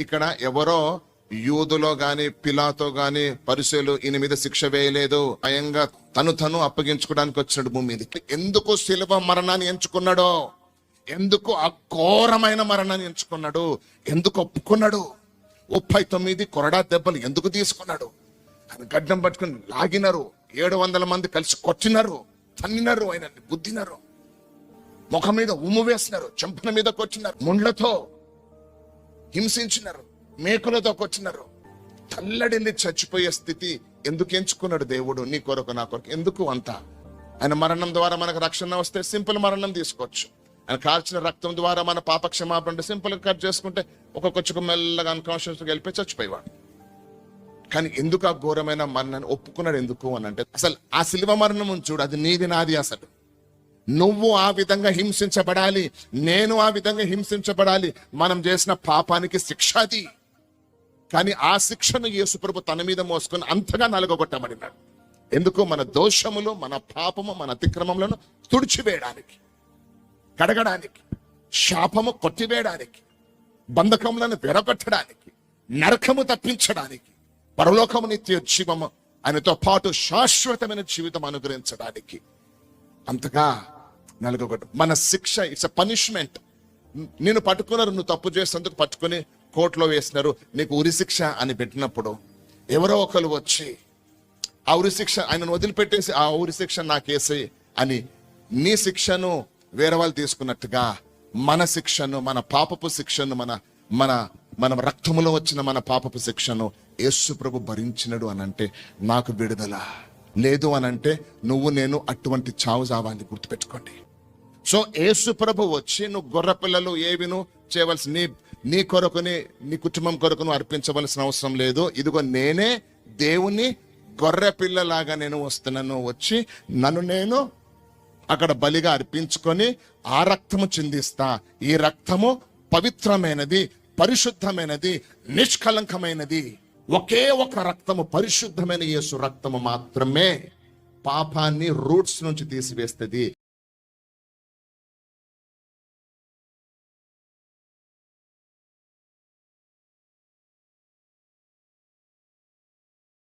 ఇక్కడ ఎవరో యూదులో గాని పిలాతో గాని పరిసయ్యులు ఈయన మీద శిక్ష వేయలేదు, స్వయంగా తను అప్పగించుకోవడానికి వచ్చాడు భూమి మీదకి. ఎందుకు శిలువ మరణాన్ని ఎంచుకున్నాడో, ఎందుకు అఘోరమైన మరణాన్ని ఎంచుకున్నాడు, ఎందుకు ఒప్పుకున్నాడు, 39 కొరడా దెబ్బలు ఎందుకు తీసుకున్నాడు? ఆయన గడ్డం పట్టుకుని లాగినారు, 700 మంది కలిసి కొట్టినారు, తన్నినారు, ఆయన బుద్ధినారు, ముఖం మీద ఉమ్ము వేసినారు, చెంపల మీద కొట్టినారు, ముండ్లతో హింసించినారు, మేకులతో కొట్టినారు. తల్లడిల్లి చచ్చిపోయే స్థితి ఎందుకు ఎంచుకున్నాడు దేవుడు? నీ కొరకు నా కొరకు ఎందుకు అంత? ఆయన మరణం ద్వారా మనకు రక్షణ వస్తే సింపుల్ మరణం తీసుకోవచ్చు. ఆయన కాల్చిన రక్తం ద్వారా మన పాప క్షమాపణ సింపుల్ గా కట్ చేసుకుంటే ఒక్కొక్క మెల్లగా అన్కాన్షియస్ గా వెళ్ళిపోయి చచ్చిపోయేవాడు. కానీ ఎందుకు ఆ ఘోరమైన మరణాన్ని ఒప్పుకున్నాడు? ఎందుకు అని అంటే, అసలు ఆ శిలువ మరణం చూడు, అది నీది నాది. అసలు నువ్వు ఆ విధంగా హింసించబడాలి, నేను ఆ విధంగా హింసించబడాలి. మనం చేసిన పాపానికి శిక్ష అది. కానీ ఆ శిక్షను యేసుప్రభు తన మీద మోసుకొని అంతగా నలగొట్టబడినాడు. ఎందుకు? మన దోషములు, మన పాపము, మన అతిక్రమములను తుడిచివేయడానికి, కడగడానికి, శాపము కొట్టివేయడానికి, బంధకములను విరగొట్టడానికి, నరకము తప్పించడానికి, పరలోకము నిత్య జీవము ఆయనతో పాటు శాశ్వతమైన జీవితం అనుగ్రహించడానికి అంతగా నలుగొట్టు. మన శిక్ష ఇట్స్ అ పనిష్మెంట్. నేను పట్టుకున్నారు, నువ్వు తప్పు చేసినందుకు పట్టుకుని కోర్టులో వేసినారు, నీకు ఉరి శిక్ష అని పెట్టినప్పుడు ఎవరో ఒకరు వచ్చి ఆ ఉరి శిక్ష ఆయనను వదిలిపెట్టేసి ఆ ఉరి శిక్ష నాకేసి అని నీ శిక్షను వేరే వాళ్ళు తీసుకున్నట్టుగా మన శిక్షను, మన పాపపు శిక్షను, మన రక్తములో వచ్చిన మన పాపపు శిక్షను యేసు ప్రభు భరించినడు అనంటే నాకు విడుదల లేదు అనంటే నువ్వు నేను అటువంటి చావు చావాలి. గుర్తుపెట్టుకోండి. సో యేసు ప్రభు వచ్చి నువ్వు గొర్రె పిల్లలు ఏవిను చేయవలసి నీ కొరకుని, నీ కుటుంబం కొరకును అర్పించవలసిన అవసరం లేదు. ఇదిగో నేనే దేవుని గొర్రె పిల్లలాగా నేను వస్తున్నాను, వచ్చి నన్ను నేను అక్కడ బలిగా అర్పించుకొని ఆ రక్తము చిందిస్తా. ఈ రక్తము పవిత్రమైనది, పరిశుద్ధమైనది, నిష్కలంకమైనది. ఒకే ఒక రక్తము, పరిశుద్ధమైన యేసు రక్తము మాత్రమే పాపాన్ని రూట్స్ నుంచి తీసివేస్తుంది.